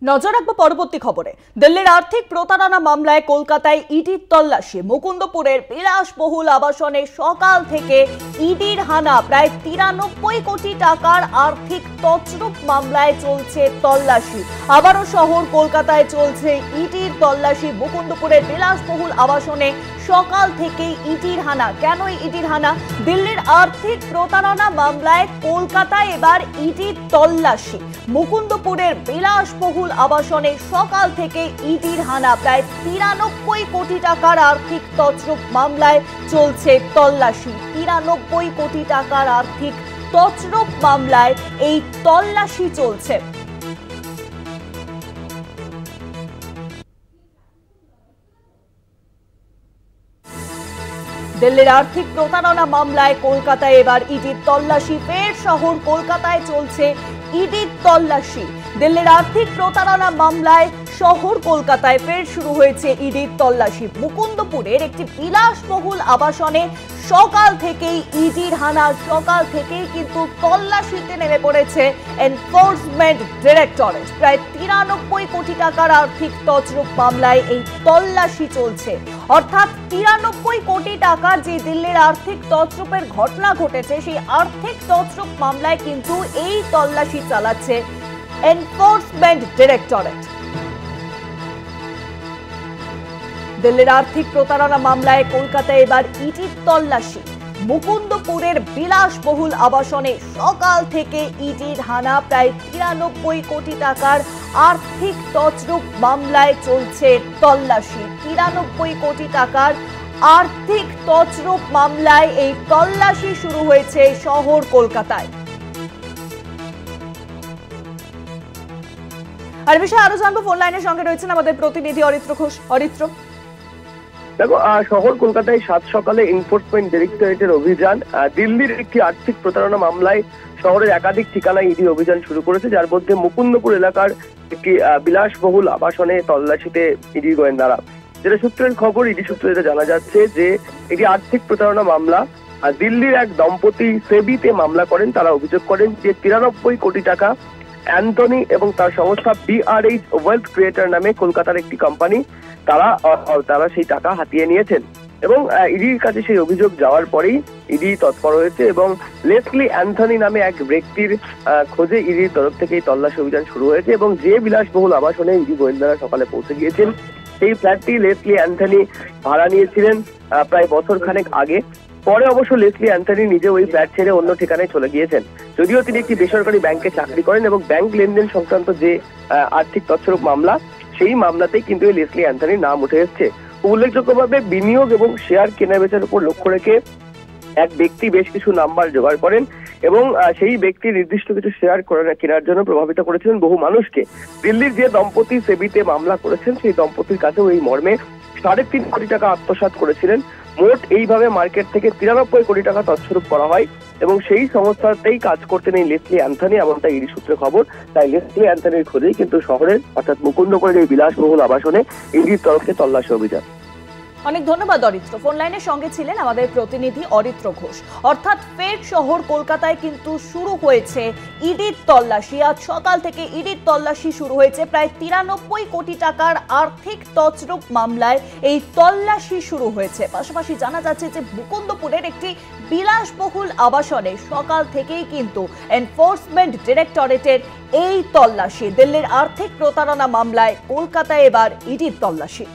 নজর রাখবো পরবর্তী খবরে। দিল্লির আর্থিক প্রতারণা মামলায় কলকাতায় ইডির তল্লাশি। মুকুন্দপুরের বিলাসবহুল আবাসনে সকাল থেকে ইডির হানা। প্রায় 93 কোটি টাকার আর্থিক তছরূপ মামলায় চলছে তল্লাশি। আবারও শহর কলকাতায় চলছে ইডির তল্লাশি। মুকুন্দপুরের বিলাসবহুল আবাসনে সকাল থেকেই ইডির হানা। কেন ইডির হানা? দিল্লির আর্থিক প্রতারণা মামলায় কলকাতায় এবার ইডির তল্লাশি। মুকুন্দপুরের বিলাসবহুল আবাসনে সকাল থেকে ইডির হানা। প্রায় 93 কোটি টাকার আর্থিক তছরূপ মামলায় চলছে তল্লাশি। 93 কোটি টাকার আর্থিক তছরূপ মামলায় এই তল্লাশি চলছে। দিল্লির আর্থিক প্রতারণা মামলায় কলকাতায় এবার ইডির তল্লাশি। ফের শহর কলকাতায় চলছে ইডির তল্লাশি। দিল্লির আর্থিক প্রতারণা মামলায় শহর কলকাতায় ফের শুরু হয়েছে ইডির তল্লাশি। মুকুন্দপুরের একটি বিলাসবহুল আবাসনে সকাল থেকেই ইডির হানা। সকাল থেকেই কিন্তু তল্লাশিতে নেমে পড়েছে এনফোর্সমেন্ট ডিরেক্টরেট। প্রায় 93 কোটি টাকার আর্থিক তছরূপ মামলায় এই তল্লাশি চলছে। অর্থাৎ 93 কোটি টাকার যে দিল্লির আর্থিক তছরূপের ঘটনা ঘটেছে, সেই আর্থিক তছরূপ মামলায় কিন্তু এই তল্লাশি চালাচ্ছে এনফোর্সমেন্ট ডিরেক্টরেট। দিল্লির আর্থিক প্রতারণা মামলায় কলকাতায় এবার ইডির তল্লাশি। মুকুন্দপুরের বিলাসবহুল আবাসনে সকাল থেকে ইডির হানা। প্রায় 93 কোটি টাকার আর্থিক তছরূপ মামলায় চলছে তল্লাশি। 93 কোটি টাকার আর্থিক তছরূপ মামলায় এই তল্লাশি শুরু হয়েছে শহর কলকাতায়। আর বিষয়ে আরো জানবো, ফোন লাইনের সঙ্গে রয়েছেন আমাদের প্রতিনিধি অরিত্র ঘোষ। অরিত্র, দেখো, শহর কলকাতায় সাত সকালে এনফোর্সমেন্ট ডিরেক্টরেটের অভিযান। দিল্লির একটি আর্থিক প্রতারণা মামলায় শহরের একাধিক ঠিকানায় ইডি অভিযান শুরু করেছে, যার মধ্যে মুকুন্দপুর এলাকার একটি বিলাসবহুল আবাসনে তল্লাশিতে ইডি গোয়েন্দারা। যেটা সূত্রের খবর, ইডি সূত্রে যেটা জানা যাচ্ছে যে এটি আর্থিক প্রতারণা মামলা। দিল্লির এক দম্পতি সেবিতে মামলা করেন। তারা অভিযোগ করেন যে 93 কোটি টাকা অ্যান্থনি এবং তার সংস্থা BRH ওয়েলথ ক্রিয়েটর নামে কলকাতার একটি কোম্পানি, তারা সেই টাকা হাতিয়ে নিয়েছেন। এবং ইডির কাছে সেই অভিযোগ যাওয়ার পরেই ইডি তৎপর হয়েছে এবং লেসলি অ্যান্থনি নামে এক ব্যক্তির খোঁজে ইডির তরফ থেকে এই তল্লাশি অভিযান শুরু হয়েছে। এবং যে বিলাসবহুল আবাসনে ইডি গোয়েন্দারা সকালে পৌঁছে গিয়েছেন, সেই ফ্ল্যাটটি লেসলি অ্যান্থনি ভাড়া নিয়েছিলেন প্রায় বছর খানেক আগে। পরে অবশ্য লেসলি অ্যান্থনি নিজে ওই ফ্ল্যাট ছেড়ে অন্য ঠিকানায় চলে গিয়েছেন। যদিও তিনি একটি বেসরকারি ব্যাংকে চাকরি করেন এবং ব্যাংক লেনদেন সংক্রান্ত যে আর্থিক তছরূপ মামলা, সেই মামলাতেই কিন্তু লেসলি অ্যান্থনির নাম উঠে এসছে। উল্লেখযোগ্যভাবে বিনিয়োগ এবং শেয়ার কেনাবেচার উপর লক্ষ্য রেখে এক ব্যক্তি বেশ কিছু নাম্বার জোগাড় করেন এবং সেই ব্যক্তি নির্দিষ্ট কিছু শেয়ার কেনার জন্য প্রভাবিত করেছিলেন বহু মানুষকে। দিল্লির যে দম্পতি সেবিতে মামলা করেছেন, সেই দম্পতির কাছেও এই মর্মে 3.5 কোটি টাকা আত্মসাৎ করেছিলেন। মোট এইভাবে মার্কেট থেকে 93 কোটি টাকা তছরূপ করা হয় এবং সেই সংস্থাতেই কাজ করতেন এই লেসলি অ্যান্থনি, এমনটা ইডি সূত্রে খবর। তাই লেসলি অ্যান্থনির খোঁজেই কিন্তু শহরের অর্থাৎ মুকুন্দপুরের এই বিলাসবহুল আবাসনে ইডির তরফে তল্লাশি অভিযান। অনেক ধন্যবাদ অরিত্র। ফোন লাইনের সঙ্গে ছিলেন আমাদের প্রতিনিধি অরিত্র ঘোষ। অর্থাৎ ফের শহর কলকাতায় কিন্তু শুরু হয়েছে ইডির তল্লাশি। আজ সকাল থেকে ইডির তল্লাশি শুরু হয়েছে। প্রায় 93 কোটি টাকার আর্থিক তছরূপ মামলায় এই তল্লাশি শুরু হয়েছে। পাশাপাশি জানা যাচ্ছে যে মুকুন্দপুরের একটি বিলাসবহুল আবাসনে সকাল থেকেই কিন্তু এনফোর্সমেন্ট ডিরেক্টরেটের এই তল্লাশি। দিল্লির আর্থিক প্রতারণা মামলায় কলকাতায় এবার ইডির তল্লাশি।